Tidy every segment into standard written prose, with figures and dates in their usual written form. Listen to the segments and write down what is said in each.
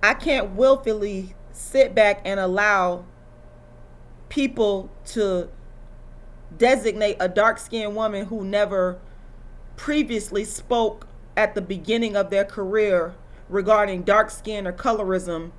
I can't willfully sit back and allow people to designate a dark-skinned woman who never previously spoke at the beginning of their career regarding dark skin or colorism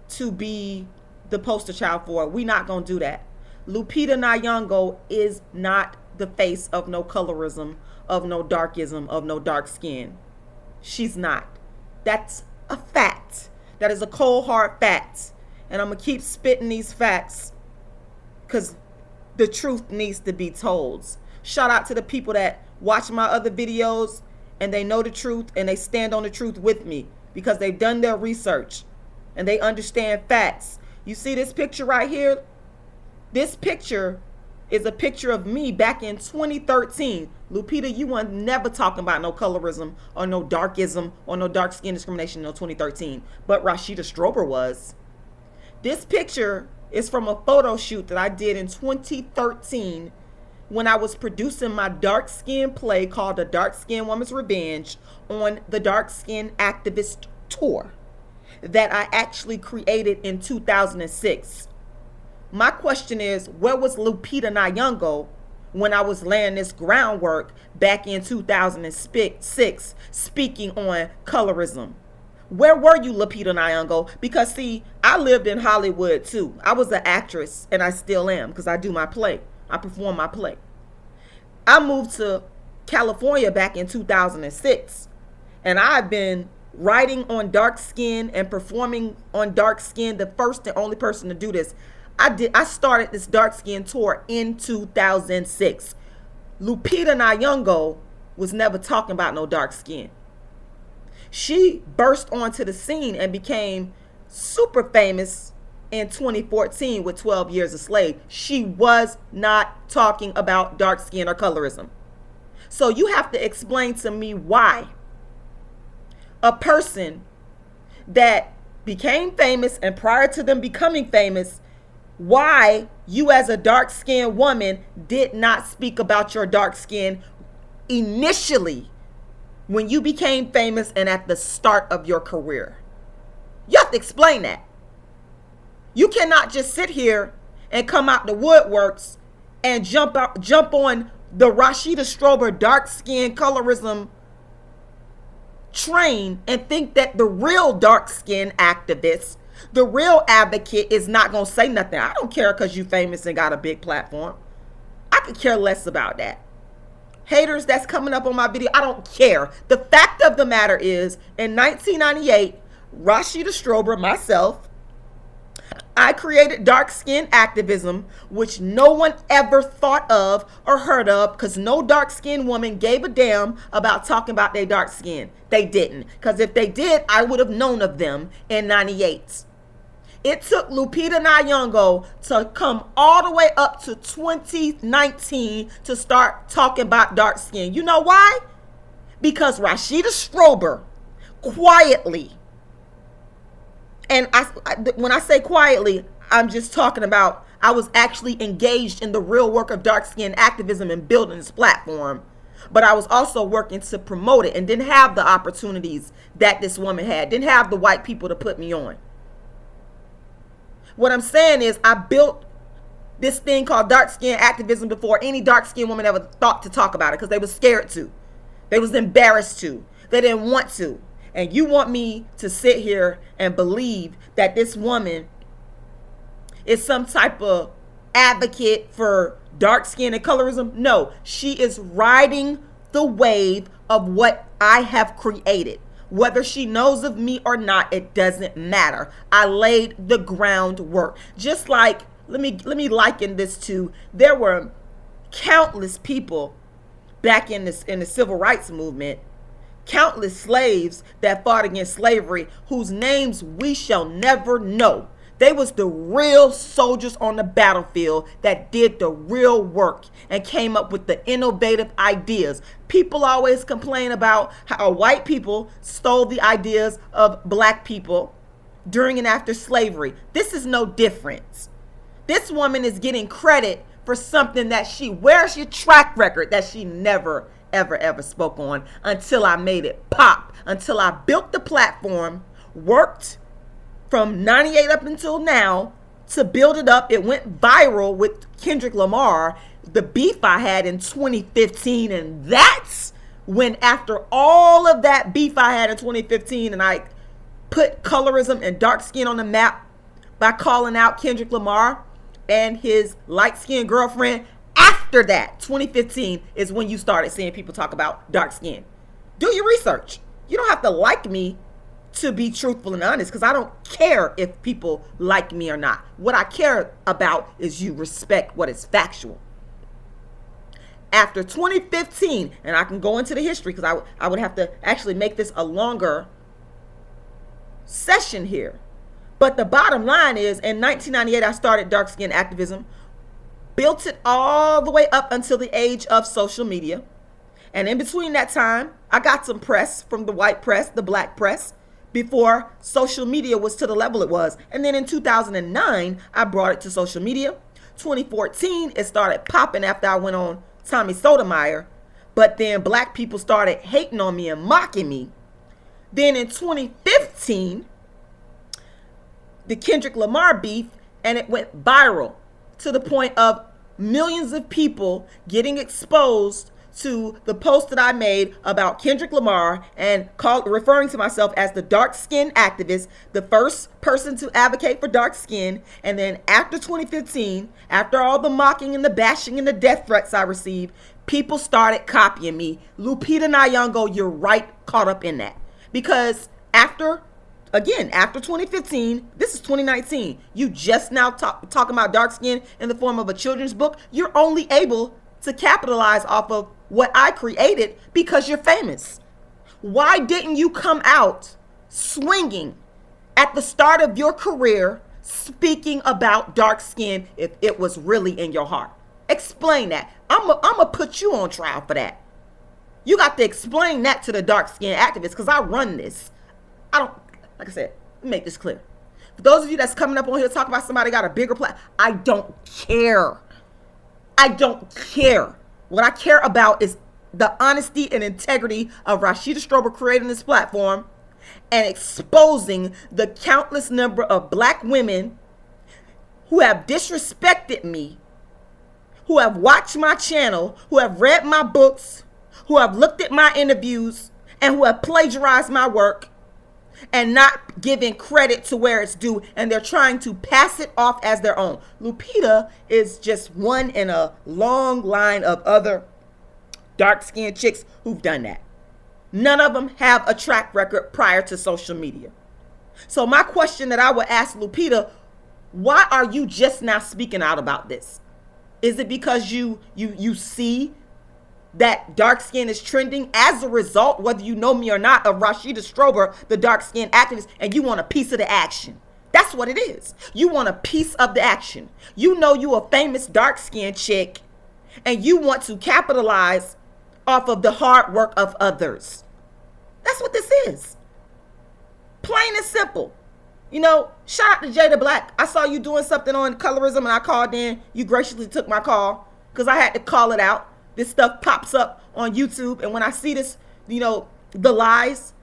to be the poster child for it. We're not going to do that. Lupita Nyango is not the face of no colorism, of no darkism, of no dark skin. She's not. That's a fact. That is a cold hard fact. And I'm going to keep spitting these facts because the truth needs to be told. Shout out to the people that watch my other videos and they know the truth and they stand on the truth with me because they've done their research and they understand facts. You see this picture right here? This picture is a picture of me back in 2013. Lupita, you weren't never talking about no colorism or no darkism or no dark skin discrimination in 2013. But Rashida Strober was. This picture is from a photo shoot that I did in 2013 when I was producing my dark skin play called The Dark Skin Woman's Revenge on the Dark Skin Activist Tour that I actually created in 2006. My question is, where was Lupita Nyango when I was laying this groundwork back in 2006 speaking on colorism? Where were you, Lupita Nyango? Because see, I lived in Hollywood too. I was an actress and I still am because I do my play. I perform my play. I moved to California back in 2006 and I've been writing on dark skin and performing on dark skin, the first and only person to do this. I started this dark skin tour in 2006. Lupita Nyango was never talking about no dark skin. She burst onto the scene and became super famous in 2014 with 12 Years a Slave. She was not talking about dark skin or colorism. So you have to explain to me why a person that became famous and prior to them becoming famous, why you as a dark-skinned woman did not speak about your dark skin initially when you became famous and at the start of your career. You have to explain that. You cannot just sit here and come out the woodworks and jump on the Rashida Strober dark skin colorism train and think that the real dark skin activist, the real advocate is not going to say nothing. I don't care because you famous and got a big platform. I could care less about that. Haters that's coming up on my video, I don't care. The fact of the matter is, in 1998, Rashida Strober, myself, I created dark skin activism, which no one ever thought of or heard of because no dark skinned woman gave a damn about talking about their dark skin. They didn't, because if they did, I would have known of them in 98. It took Lupita Nyango to come all the way up to 2019 to start talking about dark skin. You know why? Because Rashida Strober quietly, and when I say quietly, I'm just talking about I was actually engaged in the real work of dark skin activism and building this platform. But I was also working to promote it and didn't have the opportunities that this woman had. Didn't have the white people to put me on. What I'm saying is I built this thing called dark skin activism before any dark skinned woman ever thought to talk about it because they were scared to. They was embarrassed to. They didn't want to. And you want me to sit here and believe that this woman is some type of advocate for dark skin and colorism? No, she is riding the wave of what I have created. Whether she knows of me or not, it doesn't matter. I laid the groundwork. Just like, let me liken this to, there were countless people back in the civil rights movement, countless slaves that fought against slavery whose names we shall never know. They was the real soldiers on the battlefield that did the real work and came up with the innovative ideas. People always complain about how white people stole the ideas of black people during and after slavery. This is no different. This woman is getting credit for something that where's your track record that she never, ever spoke on until I made it pop, until I built the platform, worked from 98 up until now to build it up. It went viral with Kendrick Lamar, the beef I had in 2015. And that's when, after all of that beef I had in 2015, and I put colorism and dark skin on the map by calling out Kendrick Lamar and his light-skinned girlfriend, after that, 2015, is when you started seeing people talk about dark skin. Do your research. You don't have to like me to be truthful and honest, because I don't care if people like me or not. What I care about is you respect what is factual. After 2015, and I can go into the history because I would have to actually make this a longer session here. But the bottom line is, in 1998, I started dark skin activism, built it all the way up until the age of social media. And in between that time, I got some press from the white press, the black press, before social media was to the level it was. And then in 2009, I brought it to social media. 2014, it started popping after I went on Tommy Sotomayor. But then black people started hating on me and mocking me. Then in 2015, the Kendrick Lamar beef, and it went viral to the point of millions of people getting exposed to the post that I made about Kendrick Lamar and referring to myself as the dark skin activist, the first person to advocate for dark skin. And then after 2015, after all the mocking and the bashing and the death threats I received, people started copying me. Lupita Nyango, you're right caught up in that. Because after 2015, this is 2019, you just now talking about dark skin in the form of a children's book. You're only able to capitalize off of what I created because you're famous. Why didn't you come out swinging at the start of your career speaking about dark skin if it was really in your heart? Explain that. I'm gonna put you on trial for that. You got to explain that to the dark skin activists, because I run this. I don't, like I said, let me make this clear. For those of you that's coming up on here to talk about somebody got a bigger platform, I don't care. I don't care. What I care about is the honesty and integrity of Rashida Strober creating this platform and exposing the countless number of black women who have disrespected me, who have watched my channel, who have read my books, who have looked at my interviews, and who have plagiarized my work and not giving credit to where it's due, and they're trying to pass it off as their own. Lupita is just one in a long line of other dark-skinned chicks who've done that. None of them have a track record prior to social media. So my question that I would ask Lupita, why are you just now speaking out about this? Is it because you see that dark skin is trending as a result, whether you know me or not, of Rashida Strober, the dark skin activist, and you want a piece of the action? That's what it is. You want a piece of the action. You know you a famous dark skinned chick, and you want to capitalize off of the hard work of others. That's what this is. Plain and simple. You know, shout out to Jada Black. I saw you doing something on colorism, and I called in. You graciously took my call because I had to call it out. This stuff pops up on YouTube, and when I see this, you know, the lies,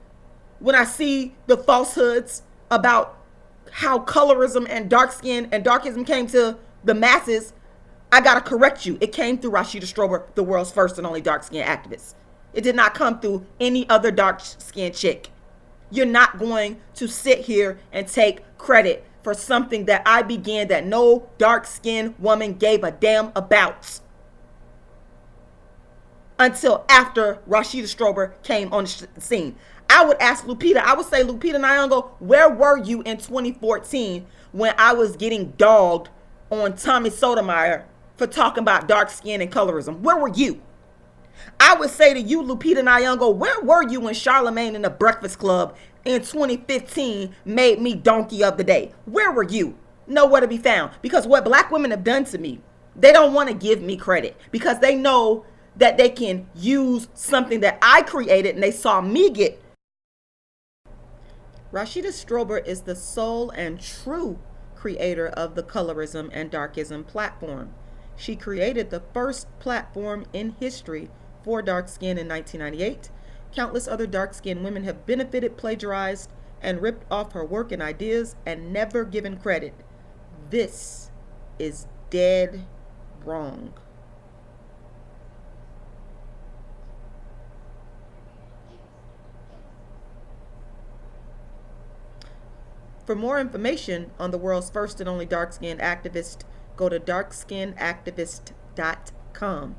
when I see the falsehoods about how colorism and dark skin and darkism came to the masses, I gotta correct you. It came through Rashida Strober, the world's first and only dark skin activist. It did not come through any other dark skinned chick. You're not going to sit here and take credit for something that I began that no dark skinned woman gave a damn about until after Rashida Strober came on the scene. I would ask Lupita, I would say, Lupita Nyong'o, where were you in 2014 when I was getting dogged on Tommy Sotomayor for talking about dark skin and colorism? Where were you? I would say to you, Lupita Nyong'o, where were you when Charlamagne in the Breakfast Club in 2015 made me donkey of the day? Where were you? Nowhere to be found. Because what black women have done to me, they don't want to give me credit because they know that they can use something that I created and they saw me get. Rashida Strober is the sole and true creator of the colorism and darkism platform. She created the first platform in history for dark skin in 1998. Countless other dark-skinned women have benefited, plagiarized, and ripped off her work and ideas and never given credit. This is dead wrong. For more information on the world's first and only dark-skinned activist, go to darkskinactivist.com.